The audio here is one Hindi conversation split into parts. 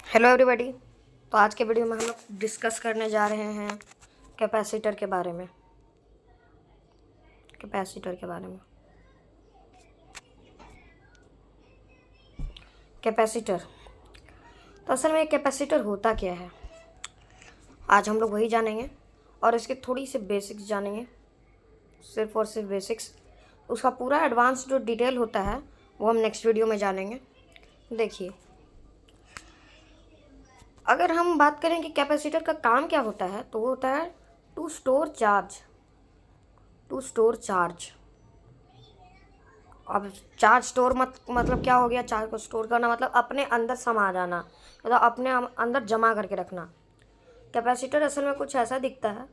Hello everybody. तो आज के वीडियो में हम लोग डिस्कस करने जा रहे हैं कैपेसिटर के बारे में। कैपेसिटर तो असल में कैपेसिटर होता क्या है, आज हम लोग वही जानेंगे और इसके थोड़ी सी बेसिक्स जानेंगे, सिर्फ और सिर्फ बेसिक्स। उसका पूरा एडवांस जो डिटेल होता है वो हम नेक्स्ट वीडियो में जानेंगे। देखिए, अगर हम बात करें कि कैपेसिटर का काम क्या होता है तो वो होता है टू स्टोर चार्ज। अब चार्ज स्टोर मतलब क्या हो गया, चार्ज को स्टोर करना मतलब अपने अंदर समा जाना, मतलब अपने अंदर जमा करके रखना। कैपेसिटर असल में कुछ ऐसा दिखता है,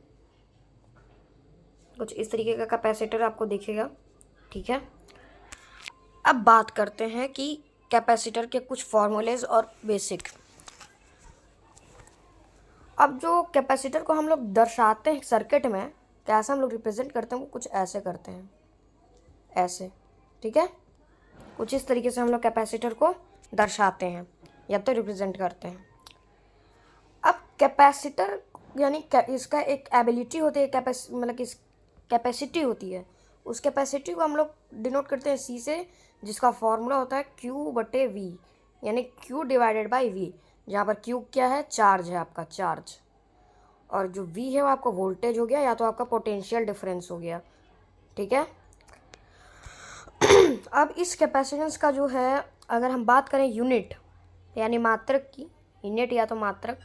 कुछ इस तरीके का कैपेसिटर आपको दिखेगा। ठीक है, अब बात करते हैं कि कैपेसिटर के कुछ फॉर्मूलेज और बेसिक। अब जो कैपेसिटर को हम लोग दर्शाते हैं सर्किट में, कैसे हम लोग रिप्रेजेंट करते हैं, वो कुछ ऐसे करते हैं, ऐसे। ठीक है, कुछ इस तरीके से हम लोग कैपेसिटर को दर्शाते हैं या तो रिप्रेजेंट करते हैं। अब कैपेसिटर यानी इसका एक एबिलिटी होती है, मतलब कि कैपेसिटी होती है। उस कैपेसिटी को हम लोग डिनोट करते हैं सी से, जिसका फॉर्मूला होता है Q/V, यानी Q डिवाइडेड बाई V, जहाँ पर Q क्या है, चार्ज है, आपका चार्ज, और जो V है वो आपका वोल्टेज हो गया या तो आपका पोटेंशियल डिफरेंस हो गया। ठीक है, अब इस कैपेसिटेंस का जो है, अगर हम बात करें यूनिट यानी मात्रक की, यूनिट या तो मात्रक,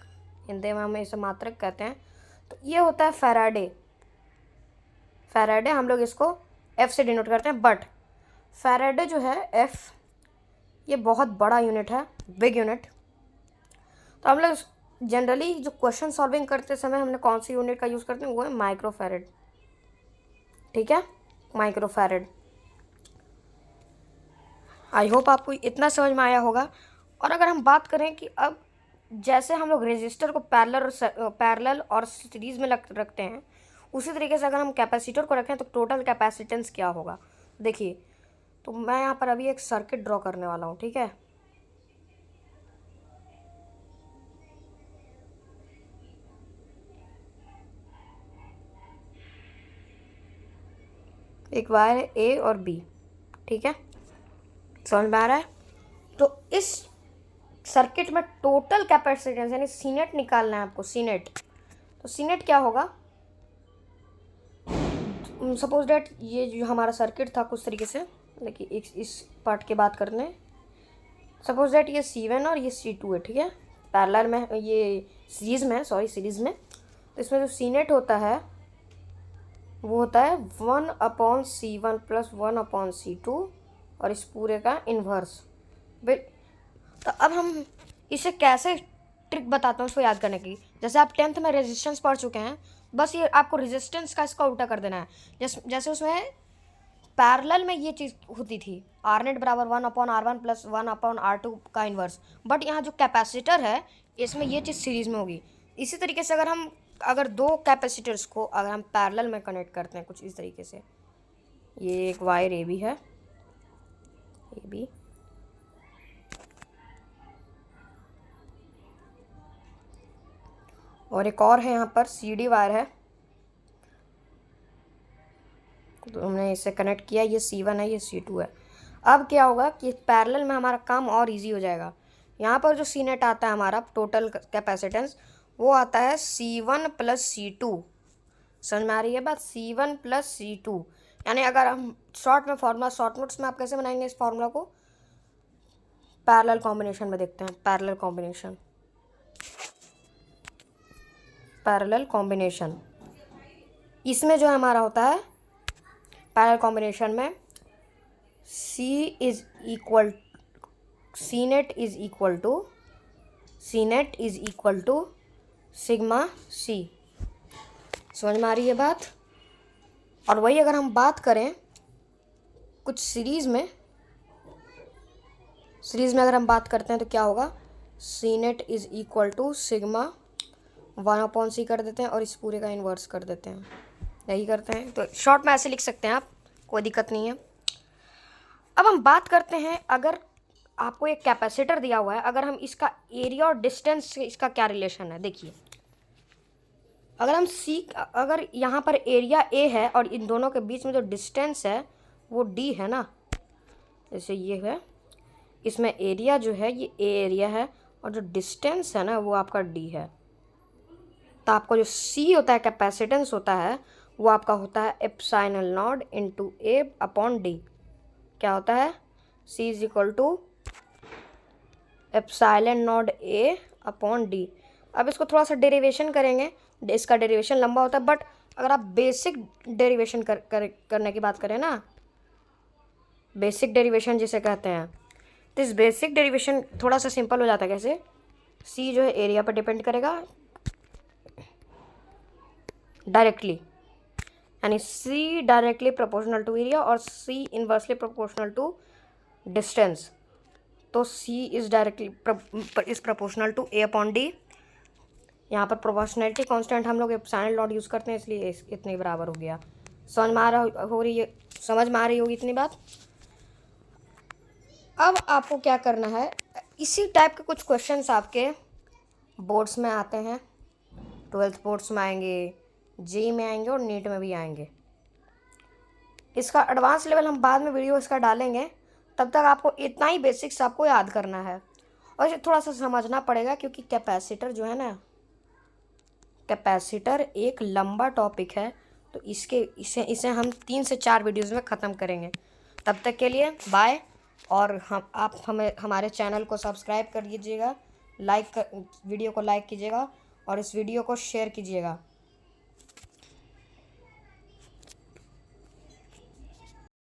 हिंदी में हम इसे मात्रक कहते हैं, तो ये होता है फैराडे हम लोग इसको F से डिनोट करते हैं। बट फैराडे जो है F, ये बहुत बड़ा यूनिट है, बिग यूनिट। तो हम लोग जनरली जो क्वेश्चन सॉल्विंग करते समय हमने कौन सी यूनिट का यूज़ करते हैं, वो है माइक्रोफैरड। ठीक है, माइक्रोफैरड। आई होप आपको इतना समझ में आया होगा। और अगर हम बात करें कि अब जैसे हम लोग रेजिस्टर को पैरेलल और सीरीज़ में रखते हैं, उसी तरीके से अगर हम कैपेसिटर को रखें तो टोटल कैपेसिटेंस क्या होगा। देखिए, तो मैं यहाँ पर अभी एक सर्किट ड्रॉ करने वाला हूँ। ठीक है, एक वायर है A और B। ठीक है, समझ में आ रहा है। तो इस सर्किट में टोटल कैपेसिटेंस यानी सी नेट निकालना है आपको, सी नेट। तो सी नेट क्या होगा, सपोज डेट ये जो हमारा सर्किट था कुछ तरीके से, देखिए इस पार्ट की बात करने, सपोज डेट ये C1 और ये C2 है। ठीक है, पैरेलल में, ये सीरीज़ में, सीरीज़ में। तो इसमें जो सी नेट होता है वो होता है 1/C1 + 1/C2, और इस पूरे का इन्वर्स। तो अब हम इसे कैसे ट्रिक बताता हूँ इसको याद करने की। जैसे आप 10th में रेजिस्टेंस पढ़ चुके हैं, बस ये आपको रेजिस्टेंस का इसका उल्टा कर देना है। जैसे उसमें पैरेलल में ये चीज़ होती थी, R0 बराबर 1/R1 + 1/R2 का इन्वर्स। बट यहाँ जो कैपेसिटर है इसमें ये चीज़ सीरीज़ में होगी। इसी तरीके से अगर दो कैपेसिटर्स को अगर हम पैरेलल में कनेक्ट करते हैं कुछ इस तरीके से, ये एक वायर ए बी है, ए बी, और एक और है यहाँ पर CD वायर है, तो हमने इसे कनेक्ट किया, ये C1 है, ये C2 है। अब क्या होगा कि पैरेलल में हमारा काम और इजी हो जाएगा। यहाँ पर जो सी नेट आता है हमारा टोटल कैपेसिटेंस, वो आता है C1 + C2। समझ में आ रही है बात, C1 + C2। यानी अगर हम शॉर्ट नोट्स में आप कैसे बनाएंगे इस फार्मूला को, पैरेलल कॉम्बिनेशन में देखते हैं। पैरेलल कॉम्बिनेशन इसमें जो हमारा होता है पैरेलल कॉम्बिनेशन में, C net is equal to sigma C। समझ में आ रही है बात। और वही अगर हम बात करें कुछ सीरीज़ में अगर हम बात करते हैं तो क्या होगा, C net is equal to sigma 1/C कर देते हैं और इस पूरे का इन्वर्स कर देते हैं, यही करते हैं। तो शॉर्ट में ऐसे लिख सकते हैं आप, कोई दिक्कत नहीं है। अब हम बात करते हैं, अगर आपको एक कैपेसिटर दिया हुआ है, अगर हम इसका एरिया और डिस्टेंस से इसका क्या रिलेशन है देखिए। अगर यहाँ पर एरिया ए है और इन दोनों के बीच में जो डिस्टेंस है वो डी है ना, जैसे ये है, इसमें एरिया जो है ये ए एरिया है और जो डिस्टेंस है ना वो आपका डी है। तो आपका जो सी होता है, कैपेसिटेंस होता है, वो आपका होता है epsilon naught into A upon D. क्या होता है? C is equal to epsilon naught A upon D. अब इसको थोड़ा सा डेरिवेशन करेंगे, इसका डेरिवेशन लंबा होता है, बट अगर आप बेसिक डेरिवेशन करने की बात करें ना, बेसिक डेरिवेशन जिसे कहते हैं, तो इस बेसिक डेरिवेशन थोड़ा सा सिंपल हो जाता है। कैसे? सी जो है एरिया पर डिपेंड करेगा डायरेक्टली, यानी C directly proportional to area और C inversely proportional to distance. तो C is directly is proportional to A upon D. यहाँ पर प्रोपोर्शनलिटी कांस्टेंट हम लोग एप्सिलॉन नॉट यूज़ करते हैं, इसलिए इतने बराबर हो गया। समझ में आ रही होगी इतनी बात। अब आपको क्या करना है, इसी टाइप के कुछ क्वेश्चंस आपके बोर्ड्स में आते हैं, 12th बोर्ड्स में आएंगे, जेई में आएंगे और नीट में भी आएंगे। इसका एडवांस लेवल हम बाद में वीडियो इसका डालेंगे, तब तक आपको इतना ही बेसिक्स आपको याद करना है और इसे थोड़ा सा समझना पड़ेगा, क्योंकि कैपेसिटर जो है ना, कैपेसिटर एक लंबा टॉपिक है, तो इसे हम 3 से 4 वीडियोज़ में ख़त्म करेंगे। तब तक के लिए बाय, और आप हमारे चैनल को सब्सक्राइब कर लीजिएगा, वीडियो को लाइक कीजिएगा और इस वीडियो को शेयर कीजिएगा।